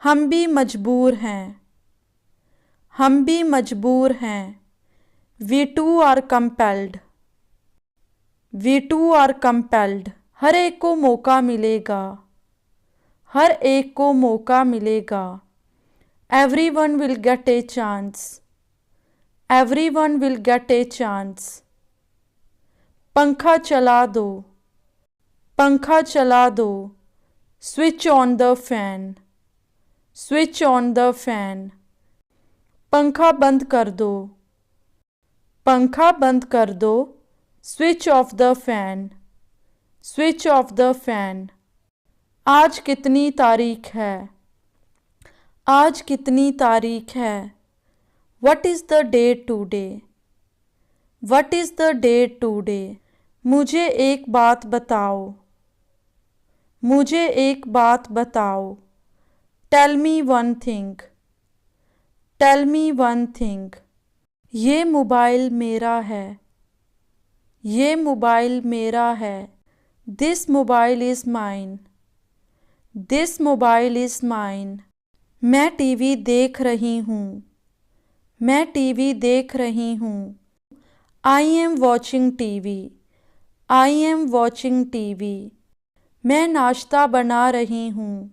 हम भी मजबूर हैं, हम भी मजबूर हैं। We too are compelled, we too are compelled। हर एक को मौका मिलेगा, हर एक को मौका मिलेगा। Everyone will get a chance, everyone will get a chance। पंखा चला दो, पंखा चला दो। Switch on the fan, switch on the fan। पंखा बंद कर दो, पंखा बंद कर दो। Switch off the fan, switch off the fan. आज कितनी तारीख है, आज कितनी तारीख है। What is the date today, what is the date today. मुझे एक बात बताओ, मुझे एक बात बताओ। Tell me one thing, tell me one thing. ये मोबाइल मेरा है, ये मोबाइल मेरा है। This mobile is mine, this mobile is mine. मैं टीवी देख रही हूँ, मैं टीवी देख रही हूँ। I am watching TV, I am watching TV. मैं नाश्ता बना रही हूँ,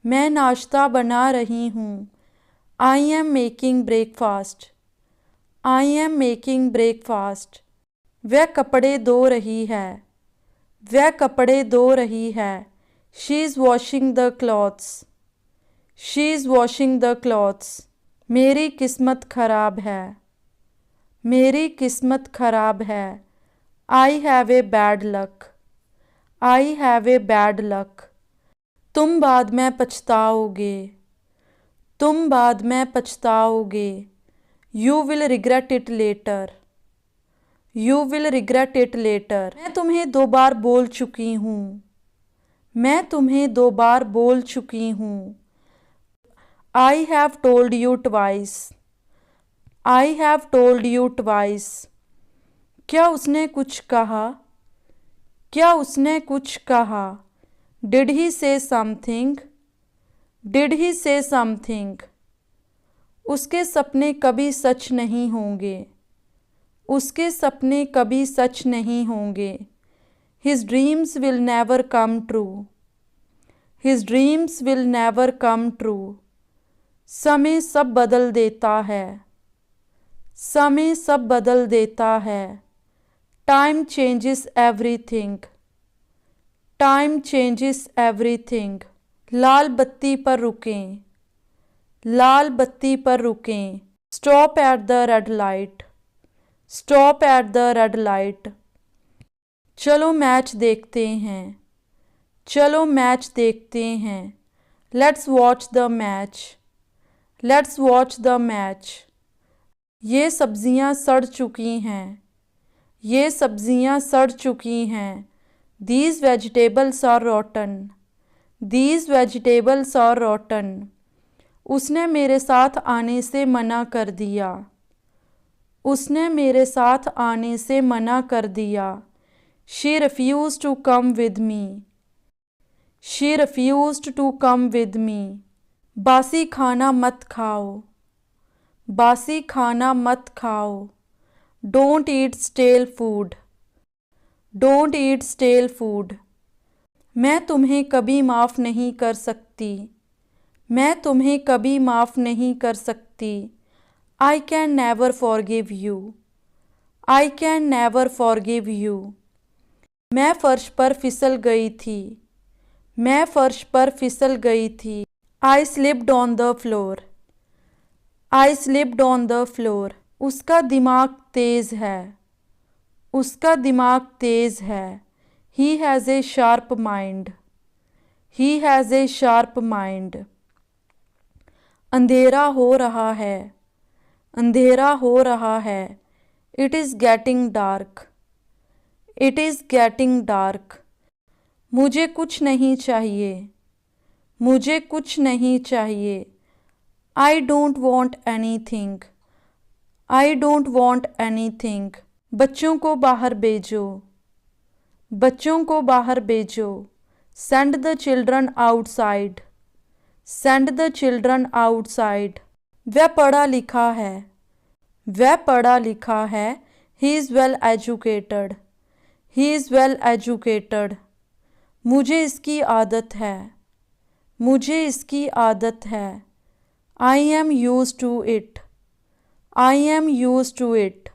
मैं नाश्ता बना रही हूँ। I am making breakfast, I am making breakfast. वह कपड़े धो रही है, वह कपड़े धो रही है। She is washing the clothes, she is washing the clothes. मेरी किस्मत खराब है, मेरी किस्मत खराब है। I have a bad luck, I have a bad luck. तुम बाद में पछताओगे, तुम बाद में पछताओगे। You will regret it later, you will regret it later. मैं तुम्हें 2 बार बोल चुकी हूँ, मैं तुम्हें 2 बार बोल चुकी हूँ। I have told you twice, I have told you twice. क्या उसने कुछ कहा, क्या उसने कुछ कहा। डिड ही से समथिंग, डिड ही से समथिंग। उसके सपने कभी सच नहीं होंगे, उसके सपने कभी सच नहीं होंगे। His dreams will never come true, His dreams will never come true। समय सब बदल देता है, समय सब बदल देता है। Time changes everything, Time changes everything। लाल बत्ती पर रुकें, लाल बत्ती पर रुकें। Stop at the red light, Stop at the red light। चलो मैच देखते हैं, चलो मैच देखते हैं। Let's watch the match, Let's watch the match। ये सब्जियां सड़ चुकी हैं, ये सब्जियां सड़ चुकी हैं। These vegetables are rotten, These vegetables are rotten। उसने मेरे साथ आने से मना कर दिया, उसने मेरे साथ आने से मना कर दिया। She refused to come with me, She refused to come with me। बासी खाना मत खाओ, बासी खाना मत खाओ। Don't eat stale food, Don't eat stale food। मैं तुम्हें कभी माफ़ नहीं कर सकती, मैं तुम्हें कभी माफ़ नहीं कर सकती। I can never forgive you, I can never forgive you। मैं फर्श पर फिसल गई थी, मैं फर्श पर फिसल गई थी। I slipped on the floor, I slipped on the floor। उसका दिमाग तेज़ है, उसका दिमाग तेज़ है। He has a sharp mind, He has a sharp mind। अंधेरा हो रहा है, अंधेरा हो रहा है। It is getting dark, It is getting dark। मुझे कुछ नहीं चाहिए, मुझे कुछ नहीं चाहिए। I don't want anything, I don't want anything। बच्चों को बाहर भेजो, बच्चों को बाहर भेजो। Send the children outside, Send the children outside. वह पढ़ा लिखा है. वह पढ़ा लिखा है. He is well educated. He is well educated. मुझे इसकी आदत है. मुझे इसकी आदत है. I am used to it. I am used to it.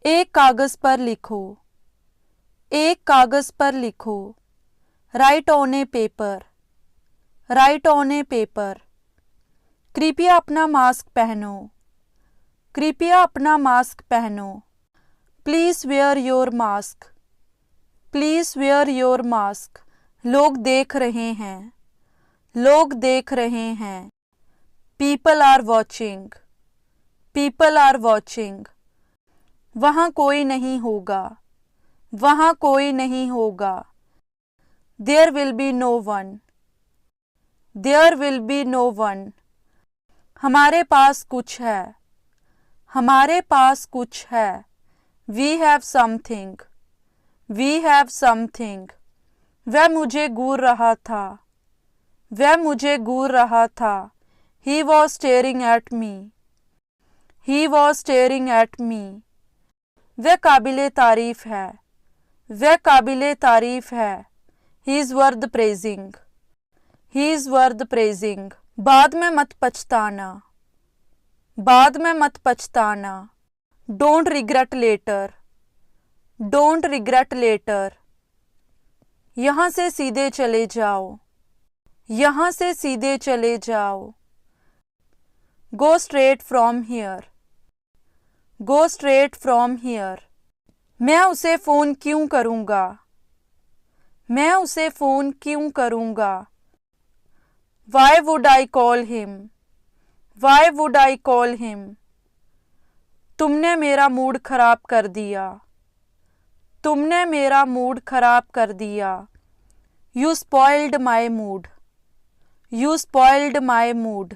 एक कागज़ पर लिखो. एक कागज़ पर लिखो. Write on a paper. Write on a paper. कृपया अपना मास्क पहनो. कृपया अपना मास्क पहनो. Please wear your mask. Please wear your mask. लोग देख रहे हैं. लोग देख रहे हैं. People are watching. People are watching. वहाँ कोई नहीं होगा. वहाँ कोई नहीं होगा. There will be no one. There will be no one. हमारे पास कुछ है. हमारे पास कुछ है. We have something. We have something. वह मुझे घूर रहा था. वह मुझे घूर रहा था. He was staring at me. He was staring at me. वह काबिले तारीफ है. वह काबिले तारीफ है. He is worth praising. He is worth praising. बाद में मत पछताना. बाद में मत पछताना. Don't regret later. Don't regret later. यहाँ से सीधे चले जाओ. यहाँ से सीधे चले जाओ. Go straight from here. Go straight from here. मैं उसे फ़ोन क्यों करूँगा? मैं उसे फ़ोन क्यों करूँगा? Why would I call him? Why would I call him? तुमने मेरा मूड खराब कर दिया. तुमने मेरा मूड खराब कर दिया. You spoiled my mood. You spoiled my mood.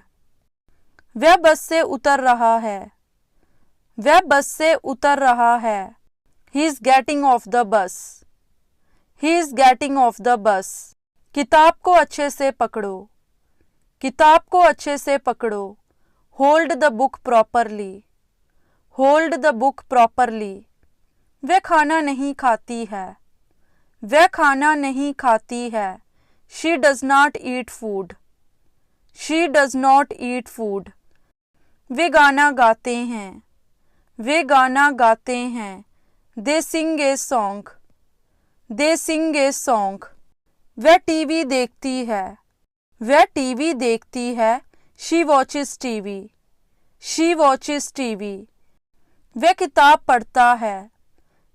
वह बस से उतर रहा है. वह बस से उतर रहा है. He is getting off the bus. He is getting off the bus. किताब को अच्छे से पकड़ो. किताब को अच्छे से पकड़ो. Hold the book properly. Hold the book properly. वह खाना नहीं खाती है. वह खाना नहीं खाती है. She does not eat food. She does not eat food. वे गाना गाते हैं. वे गाना गाते हैं. They sing a song. They sing a song. वह टीवी देखती है. वह टीवी देखती है. She watches TV. She watches TV. वह किताब पढ़ता है.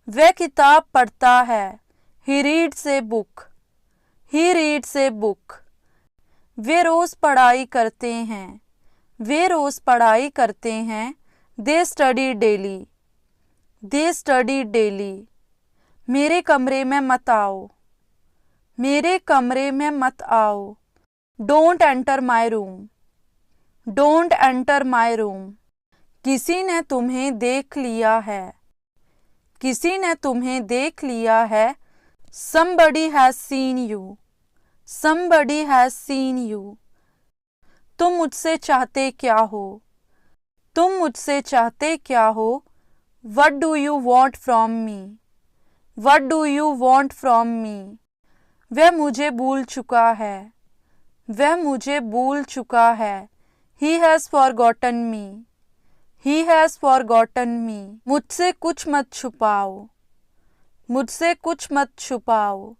वह किताब पढ़ता है. He reads a book. He reads a book. वे रोज़ पढ़ाई करते हैं. वे रोज़ पढ़ाई करते हैं. They study daily. They study daily. मेरे कमरे में मत आओ. मेरे कमरे में मत आओ. Don't enter my room. Don't enter my room. किसी ने तुम्हें देख लिया है. किसी ने तुम्हें देख लिया है. Somebody has seen you. Somebody has seen you. तुम मुझसे चाहते क्या हो? तुम मुझसे चाहते क्या हो? What do you want from me? What do you want from me? वह मुझे भूल चुका है. वह मुझे भूल चुका है. He has forgotten me. He has forgotten me. मुझसे कुछ मत छुपाओ. मुझसे कुछ मत छुपाओ.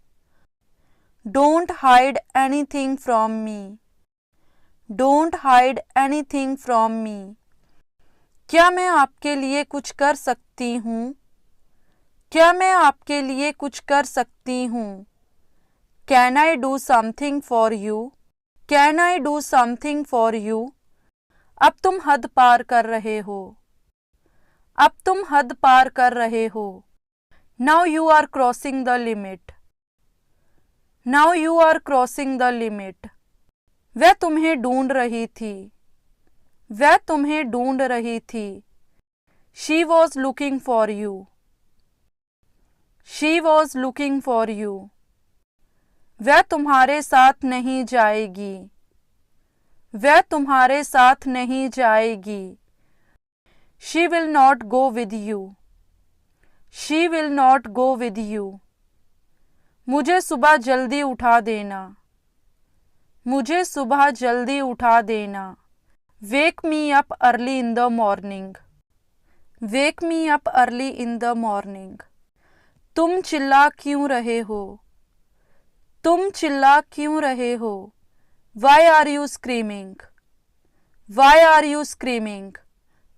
Don't hide anything from me. Don't hide anything from me. क्या मैं आपके लिए कुछ कर सकती हूँ? क्या मैं आपके लिए कुछ कर सकती हूँ? Can I do something for you? Can I do something for you? अब तुम हद पार कर रहे हो. अब तुम हद पार कर रहे हो. Now you are crossing the limit. Now you are crossing the limit. वह तुम्हें ढूंढ रही थी. वह तुम्हें ढूंढ रही थी. She was looking for you. She was looking for you. वह तुम्हारे साथ नहीं जाएगी. वह तुम्हारे साथ नहीं जाएगी। She will not go with you. She will not go with you. मुझे सुबह जल्दी उठा देना। मुझे सुबह जल्दी उठा देना। Wake me up early in the morning. Wake me up early in the morning. तुम चिल्ला क्यों रहे हो? तुम चिल्ला क्यों रहे हो? Why are you screaming? Why are you screaming?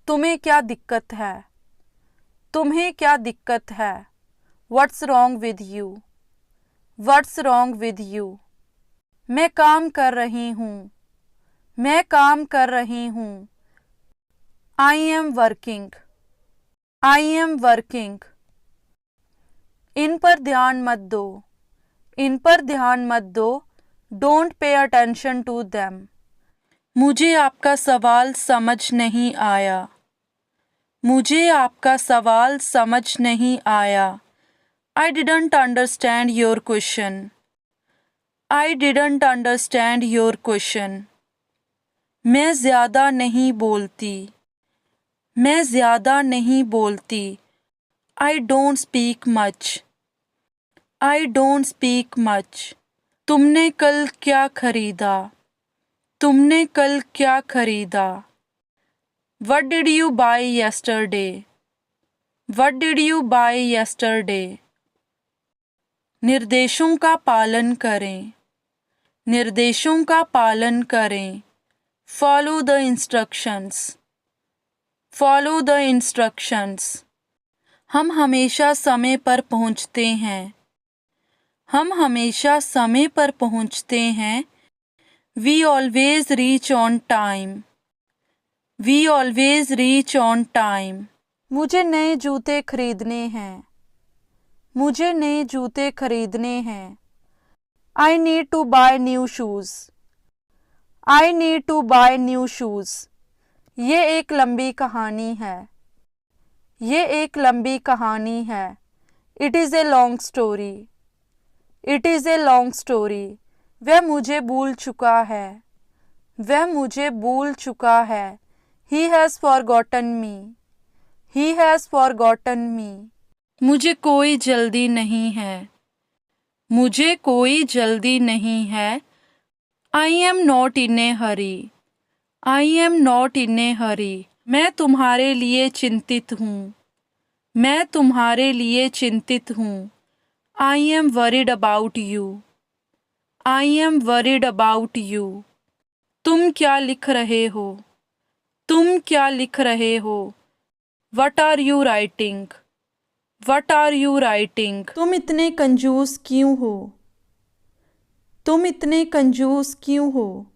तुम्हें क्या दिक्कत है? तुम्हें क्या दिक्कत है? What's wrong with you? What's wrong with you? मैं काम कर रही हूँ। मैं काम कर रही हूँ। I am working. I am working. इन पर ध्यान मत दो। इन पर ध्यान मत दो। Don't pay attention to them. मुझे आपका सवाल समझ नहीं आया। मुझे आपका सवाल समझ नहीं आया। I didn't understand your question. I didn't understand your question. मैं ज़्यादा नहीं बोलती। मैं ज़्यादा नहीं बोलती। I don't speak much. I don't speak much. तुमने कल क्या खरीदा? तुमने कल क्या खरीदा? What did you buy yesterday? What did you buy yesterday? निर्देशों का पालन करें। निर्देशों का पालन करें। Follow the instructions. Follow the instructions. हम हमेशा समय पर पहुंचते हैं। हम हमेशा समय पर पहुंचते हैं। We always reach on time. We always reach on time. मुझे नए जूते खरीदने हैं। मुझे नए जूते खरीदने हैं। I need to buy new shoes. I need to buy new shoes. ये एक लंबी कहानी है। ये एक लंबी कहानी है। It is a long story. It is a long story. वह मुझे भूल चुका है। वह मुझे भूल चुका है। He has forgotten me. He has forgotten me. मुझे कोई जल्दी नहीं है। मुझे कोई जल्दी नहीं है। I am not in a hurry. I am not in a hurry. मैं तुम्हारे लिए चिंतित हूँ। मैं तुम्हारे लिए चिंतित हूँ। I am worried about you. I am worried about you. तुम क्या लिख रहे हो? तुम क्या लिख रहे हो? What are you writing? What are you writing? तुम इतने कंजूस क्यों हो? तुम इतने कंजूस क्यों हो?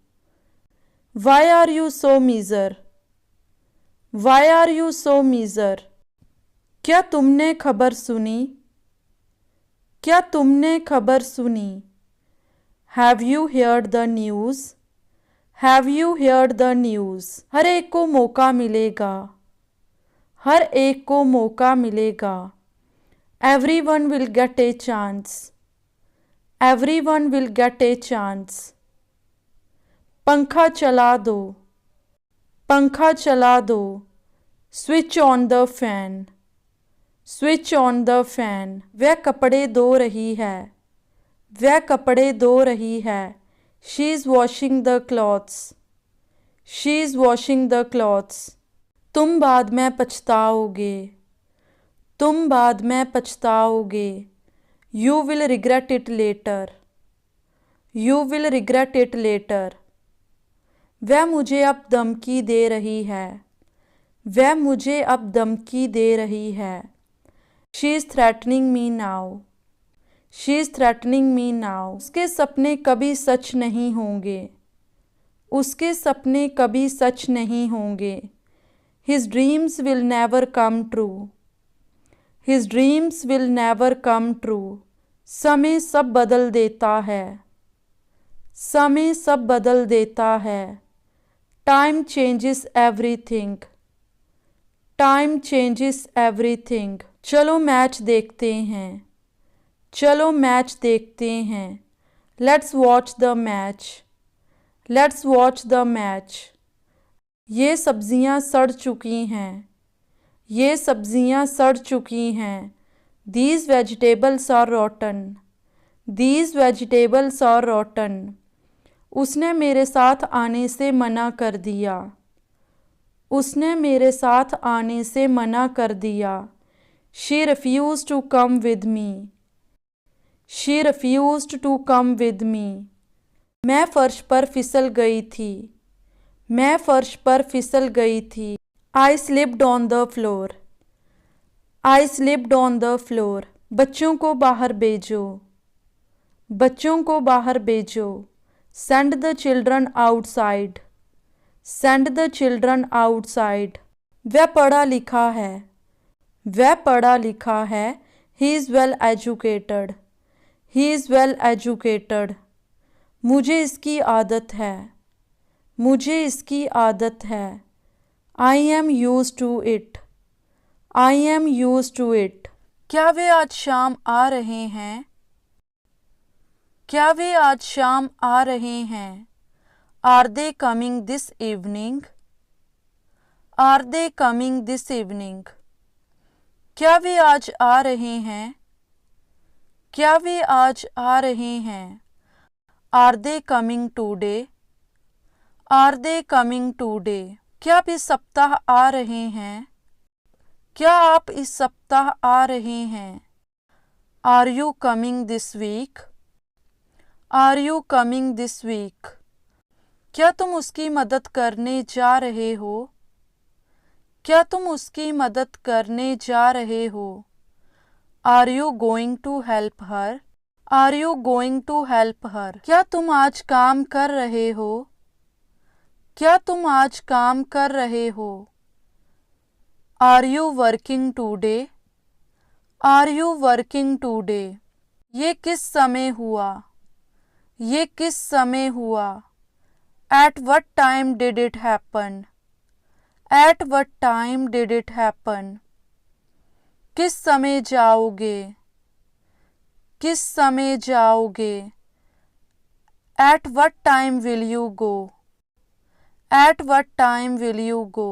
Why are you so miser? Why are you so miser? क्या तुमने खबर सुनी? क्या तुमने खबर सुनी? Have you heard the news? Have you heard the news? हर एक को मौका मिलेगा। हर एक को मौका मिलेगा। Everyone will get a chance. Everyone will get a chance. पंखा चला दो। पंखा चला दो। Switch on the fan. Switch on the fan. वह कपड़े धो रही है। वह कपड़े धो रही है। She is washing the clothes. She is washing the clothes. तुम बाद में पछताओगे। तुम बाद में पछताओगे। You will regret it later. You will regret it later. वह मुझे अब धमकी दे रही है। वह मुझे अब धमकी दे रही है। She is threatening me now. She is threatening me now. उसके सपने कभी सच नहीं होंगे। उसके सपने कभी सच नहीं होंगे। His dreams will never come true. His dreams will never come true. समय सब बदल देता है। समय सब बदल देता है। Time changes everything. Time changes everything. चलो मैच देखते हैं। चलो मैच देखते हैं। Let's watch the match. Let's watch the match. ये सब्जियां सड़ चुकी हैं। ये सब्जियां सड़ चुकी हैं। These vegetables are rotten. These vegetables are rotten. उसने मेरे साथ आने से मना कर दिया। उसने मेरे साथ आने से मना कर दिया। She refused to come with me. She refused to come with me. मैं फर्श पर फिसल गई थी। मैं फर्श पर फिसल गई थी। I slipped on the floor. I slipped on the floor. बच्चों को बाहर भेजो। बच्चों को बाहर भेजो। Send the children outside. Send the children outside. वह पढ़ा लिखा है। वह पढ़ा लिखा है। He is well educated. He is well educated. मुझे इसकी आदत है। मुझे इसकी आदत है। I am used to it. I am used to it. क्या वे आज शाम आ रहे हैं? क्या वे आज शाम आ रहे हैं? Are they coming this evening? Are they coming this evening? क्या वे आज आ रहे हैं? क्या वे आज आ रहे हैं? Are they coming today? Are they coming today? क्या आप इस सप्ताह आ रहे हैं? क्या आप इस सप्ताह आ रहे हैं? Are you coming this week? Are you coming this week? क्या तुम उसकी मदद करने जा रहे हो? क्या तुम उसकी मदद करने जा रहे हो? Are you going to help her? Are you going to help her? क्या तुम आज काम कर रहे हो? क्या तुम आज काम कर रहे हो? Are you working today? Are you working today? ये किस समय हुआ? ये किस समय हुआ? At what time did it happen? At what time did it happen? किस समय जाओगे? किस समय जाओगे? At what time will you go? At what time will you go?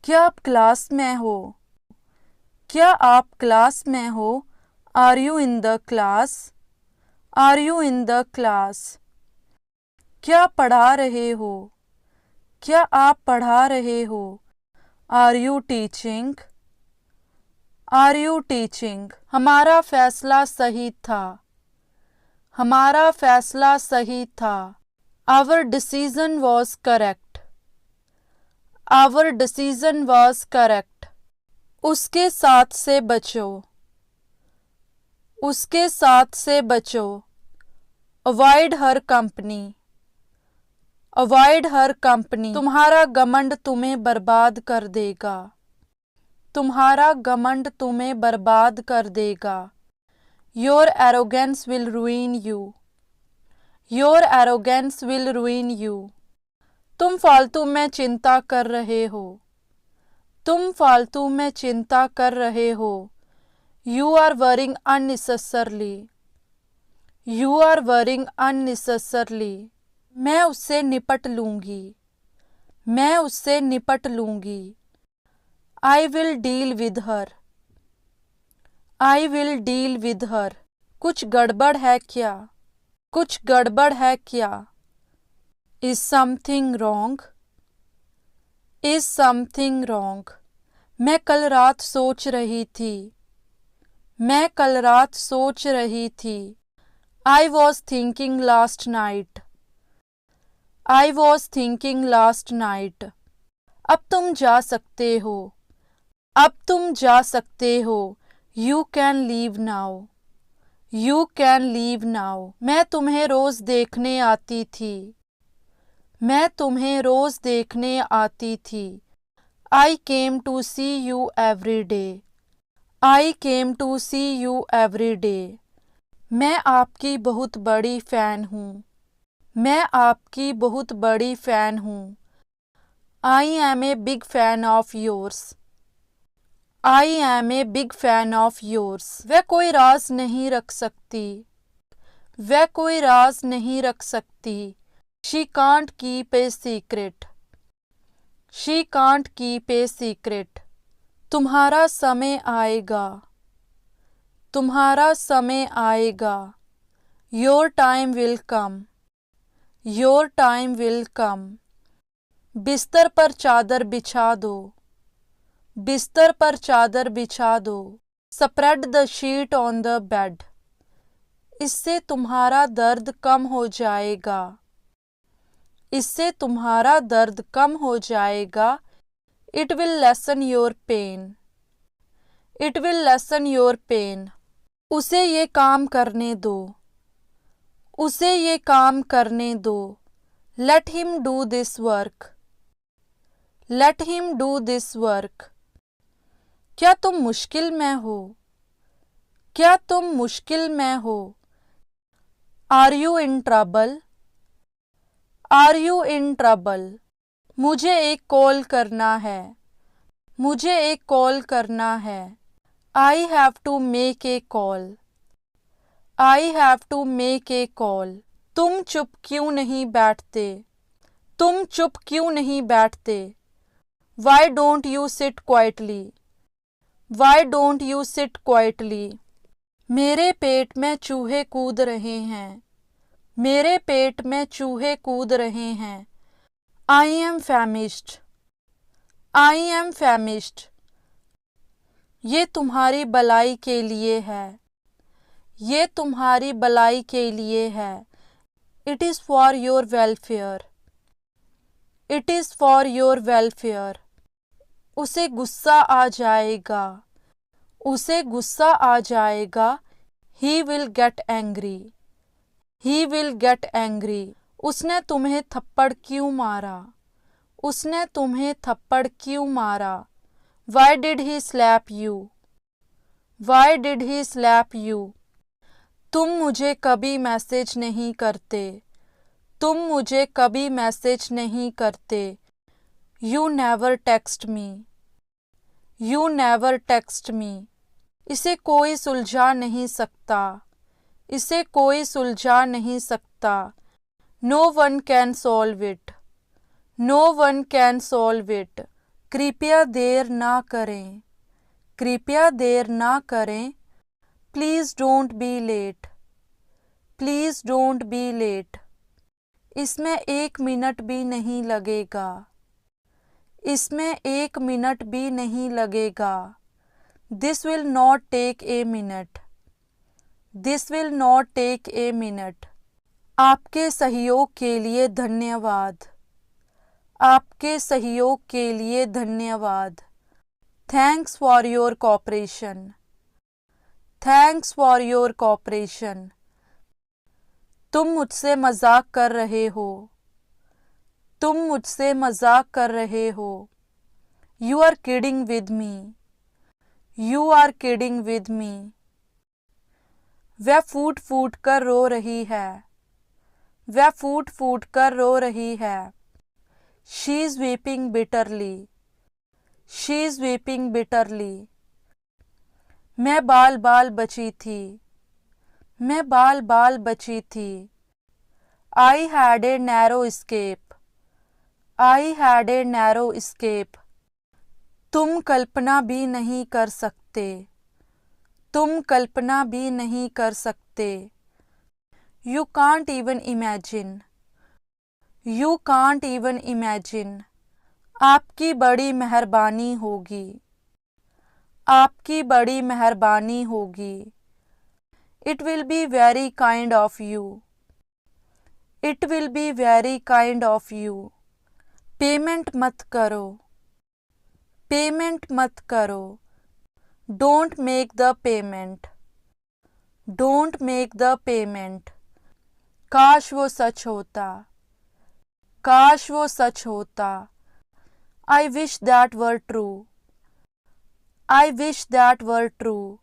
क्या आप क्लास में हो? क्या आप क्लास में हो? Are you in the class? Are you in the class? क्या पढ़ा रहे हो? क्या आप पढ़ा रहे हो? Are you teaching? Are you teaching? हमारा फैसला सही था। हमारा फैसला सही था। Our decision was correct. Our decision was correct. उसके साथ से बचो। उसके साथ से बचो। Avoid her company. Avoid her company. तुम्हारा घमंड तुम्हें बर्बाद कर देगा। तुम्हारा घमंड तुम्हें बर्बाद कर देगा। Your arrogance will ruin you. Your arrogance will ruin you. तुम फालतू में चिंता कर रहे हो। तुम फालतू में चिंता कर रहे हो। You are worrying unnecessarily. You are worrying unnecessarily. मैं उससे निपट लूँगी। मैं उससे निपट लूँगी। I will deal with her. I will deal with her. कुछ गड़बड़ है क्या? कुछ गड़बड़ है क्या? Is something wrong? Is something wrong? मैं कल रात सोच रही थी। मैं कल रात सोच रही थी। I was thinking last night. I was thinking last night. अब तुम जा सकते हो। अब तुम जा सकते हो। You can leave now. You can leave now. मैं तुम्हें रोज देखने आती थी। मैं तुम्हें रोज देखने आती थी। I came to see you every day. I came to see you every day. मैं आपकी बहुत बड़ी फ़ैन हूँ। मैं आपकी बहुत बड़ी फ़ैन हूँ। I am a big fan of yours. I am a big fan of yours. वह कोई राज नहीं रख सकती। वह कोई राज नहीं रख सकती। She can't keep a secret. She can't keep a secret. तुम्हारा समय आएगा. तुम्हारा समय आएगा. Your time will come. Your time will come. बिस्तर पर चादर बिछा दो. बिस्तर पर चादर बिछा दो. Spread the sheet on the bed. इससे तुम्हारा दर्द कम हो जाएगा. इससे तुम्हारा दर्द कम हो जाएगा. It will lessen your pain. It will lessen your pain. उसे ये काम करने दो. उसे ये काम करने दो. Let him do this work. Let him do this work. क्या तुम मुश्किल में हो? क्या तुम मुश्किल में हो? Are you in trouble? Are you in trouble? मुझे एक कॉल करना है. मुझे एक कॉल करना है. I have to make a call. I have to make a call. तुम चुप क्यों नहीं बैठते? तुम चुप क्यों नहीं बैठते? Why don't you sit quietly? Why don't you sit quietly? मेरे पेट में चूहे कूद रहे हैं. मेरे पेट में चूहे कूद रहे हैं. I am famished. I am famished. ये तुम्हारी भलाई के लिए है. ये तुम्हारी भलाई के लिए है. It is for your welfare. It is for your welfare. उसे गुस्सा आ जाएगा. उसे गुस्सा आ जाएगा. He will get angry. He will get angry. उसने तुम्हें थप्पड़ क्यों मारा? उसने तुम्हें थप्पड़ क्यों मारा? Why did he slap you? Why did he slap you? तुम मुझे कभी मैसेज नहीं करते. तुम मुझे कभी मैसेज नहीं करते. You never text me. You never text me. इसे कोई सुलझा नहीं सकता. इसे कोई सुलझा नहीं सकता. No one can solve it. No one can solve it. कृपया देर ना करें. कृपया देर ना करें. Please don't be late. Please don't be late. इसमें 1 मिनट भी नहीं लगेगा. इसमें 1 मिनट भी नहीं लगेगा. This will not take a minute. This will not take a minute. आपके सहयोग के लिए धन्यवाद. आपके सहयोग के लिए धन्यवाद. Thanks for your cooperation. Thanks for your cooperation. तुम मुझसे मजाक कर रहे हो. तुम मुझसे मजाक कर रहे हो. You are kidding with me. You are kidding with me. वह फूट फूट कर रो रही है. वह फूट फूट कर रो रही है. She is weeping bitterly. She is weeping bitterly. मैं बाल बाल बची थी. मैं बाल बाल बची थी. I had a narrow escape. I had a narrow escape. तुम कल्पना भी नहीं कर सकते. तुम कल्पना भी नहीं कर सकते. You can't even imagine. You can't even imagine. आपकी बड़ी मेहरबानी होगी. आपकी बड़ी मेहरबानी होगी. It will be very kind of you. It will be very kind of you. Payment मत करो. पेमेंट मत करो. Don't make the payment. Don't make the payment. काश वो सच होता. काश वो सच होता. I wish that were true. I wish that were true.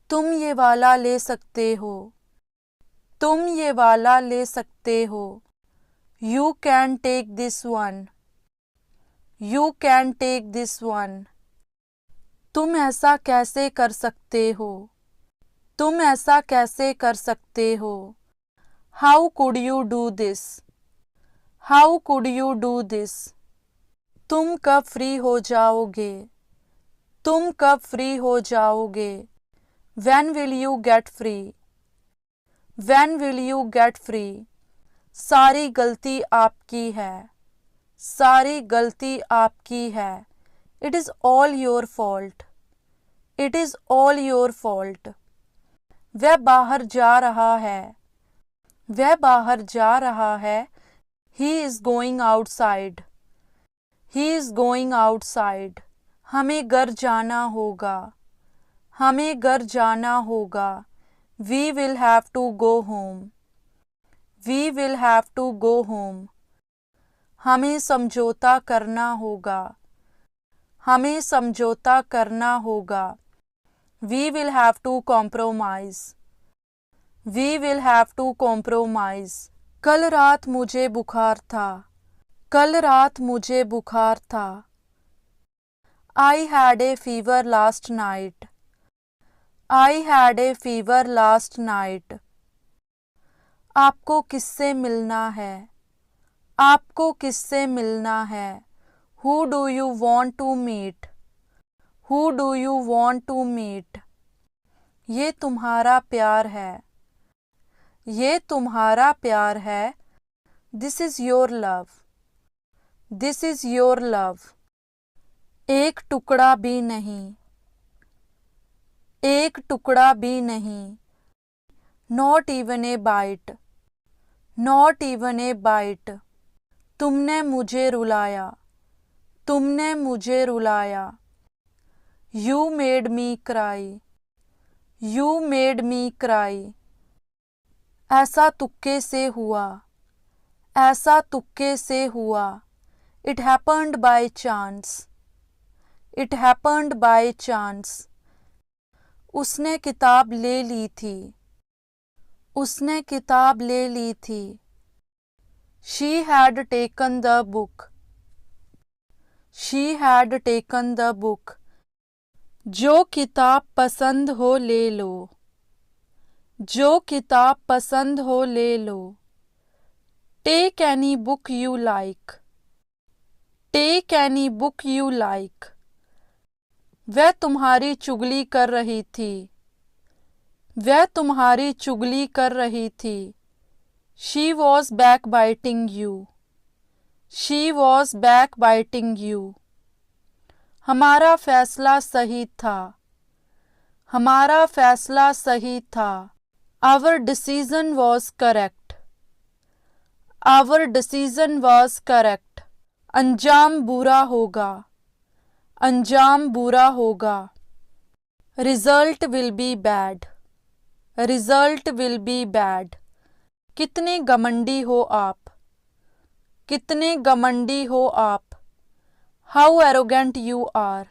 तुम ये वाला ले सकते हो. तुम ये वाला ले सकते हो. You can take this one. You can take this one. तुम ऐसा कैसे कर सकते हो. तुम ऐसा कैसे कर सकते हो. How could you do this? How could you do this? तुम कब फ्री हो जाओगे? तुम कब फ्री हो जाओगे? When will you get free? When will you get free? सारी गलती आपकी है। सारी गलती आपकी है। It is all your fault. It is all your fault. वह बाहर जा रहा है। वह बाहर जा रहा है। He is going outside. He is going outside. हमें घर जाना होगा। हमें घर जाना होगा। We will have to go home. We will have to go home. हमें समझौता करना होगा। हमें समझौता करना होगा। We will have to compromise. We will have to compromise. कल रात मुझे बुखार था। कल रात मुझे बुखार था। I had a fever last night. I had a fever last night. आपको किससे मिलना है? आपको किससे मिलना है? Who do you want to meet? Who do you want to meet? ये तुम्हारा प्यार है। ये तुम्हारा प्यार है। This is your love. This is your love. एक टुकड़ा भी नहीं। एक टुकड़ा भी नहीं। Not even a bite. Not even a bite. तुमने मुझे रुलाया। तुमने मुझे रुलाया। You made me cry. You made me cry. ऐसा तुक्के से हुआ। ऐसा तुक्के से हुआ। It happened by chance. It happened by chance. उसने किताब ले ली थी। उसने किताब ले ली थी। She had taken the book. She had taken the book. जो किताब पसंद हो ले लो। जो किताब पसंद हो ले लो। Take any book you like. Take any book you like. वह तुम्हारी चुगली कर रही थी। वह तुम्हारी चुगली कर रही थी। She was backbiting you. She was backbiting you. हमारा फैसला सही था। हमारा फैसला सही था। Our decision was correct. Our decision was correct. अंजाम बुरा होगा। अंजाम बुरा होगा। Result will be bad. Result will be bad. कितने घमंडी हो आप। कितने घमंडी हो आप। How arrogant you are.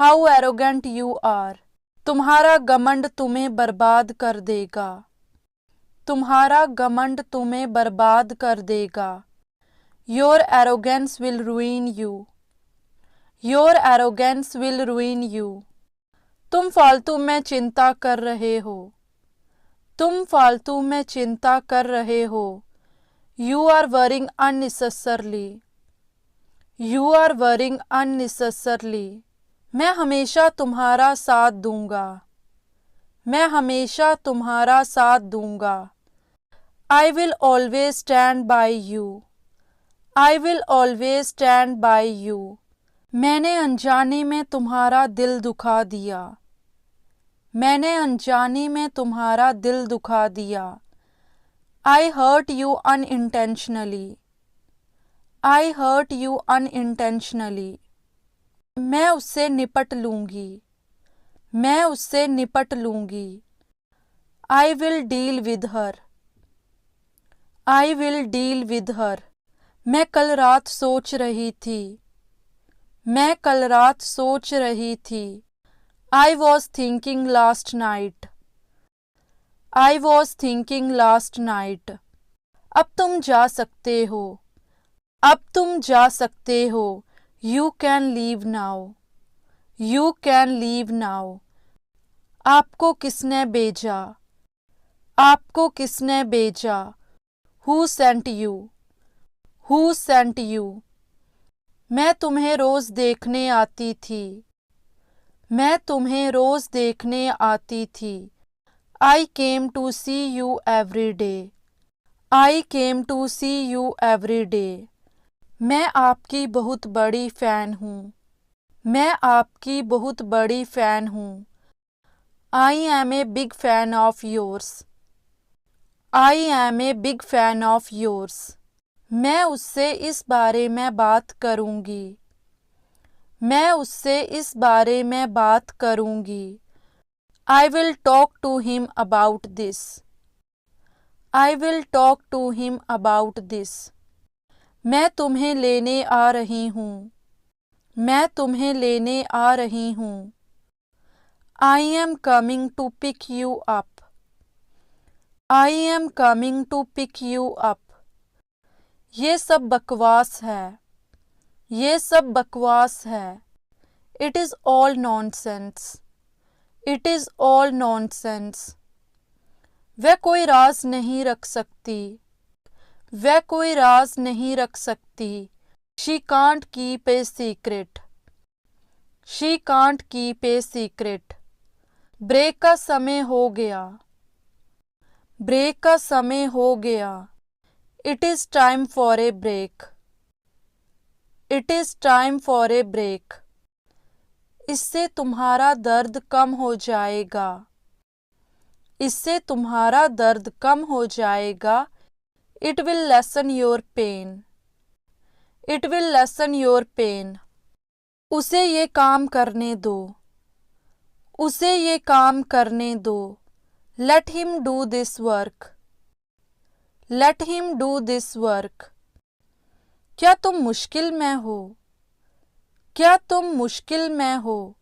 How arrogant you are. तुम्हारा घमंड तुम्हें बर्बाद कर देगा। तुम्हारा घमंड तुम्हें बर्बाद कर देगा। Your arrogance will ruin you. Your arrogance will ruin you. तुम फालतू में चिंता कर रहे हो। तुम फालतू में चिंता कर रहे हो। You are worrying unnecessarily. You are worrying unnecessarily. मैं हमेशा तुम्हारा साथ दूंगा। मैं हमेशा तुम्हारा साथ दूंगा। I will always stand by you. I will always stand by you. मैंने अनजाने में तुम्हारा दिल दुखा दिया। मैंने अनजाने में तुम्हारा दिल दुखा दिया। I hurt you unintentionally. I hurt you unintentionally. मैं उससे निपट लूंगी। मैं उससे निपट लूंगी। I will deal with her. I will deal with her. मैं कल रात सोच रही थी। मैं कल रात सोच रही थी। I was thinking last night. I was thinking last night. अब तुम जा सकते हो। अब तुम जा सकते हो। You can leave now. You can leave now. आपको किसने भेजा? आपको किसने भेजा? Who sent you? Who sent you? मैं तुम्हें रोज देखने आती थी। मैं तुम्हें रोज देखने आती थी। I came to see you every day. I came to see you every day. मैं आपकी बहुत बड़ी फ़ैन हूँ। मैं आपकी बहुत बड़ी फ़ैन हूँ। I am a big fan of yours. I am a big fan of yours. मैं उससे इस बारे में बात करूँगी। मैं उससे इस बारे में बात करूँगी। I will talk to him about this. I will talk to him about this. मैं तुम्हें लेने आ रही हूँ। मैं तुम्हें लेने आ रही हूँ। I am coming to pick you up. I am coming to pick you up. ये सब बकवास है। ये सब बकवास है। It is all nonsense. It is all nonsense. वह कोई राज नहीं रख सकती। वह कोई राज नहीं रख सकती। She can't keep a secret. She can't keep a secret. Break का समय हो गया। ब्रेक का समय हो गया। It is time for a break. It is time for a break. इससे तुम्हारा दर्द कम हो जाएगा। इससे तुम्हारा दर्द कम हो जाएगा। It will lessen your pain. It will lessen your pain. उसे ये काम करने दो। उसे ये काम करने दो। Let him do this work. Let him do this work. क्या तुम मुश्किल में हो? क्या तुम मुश्किल में हो?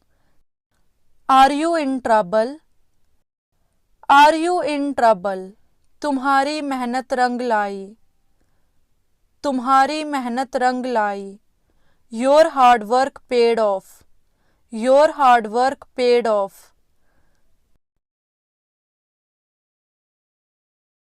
Are you in trouble? Are you in trouble? तुम्हारी मेहनत रंग लाई। तुम्हारी मेहनत रंग लाई। Your hard work paid off. Your hard work paid off.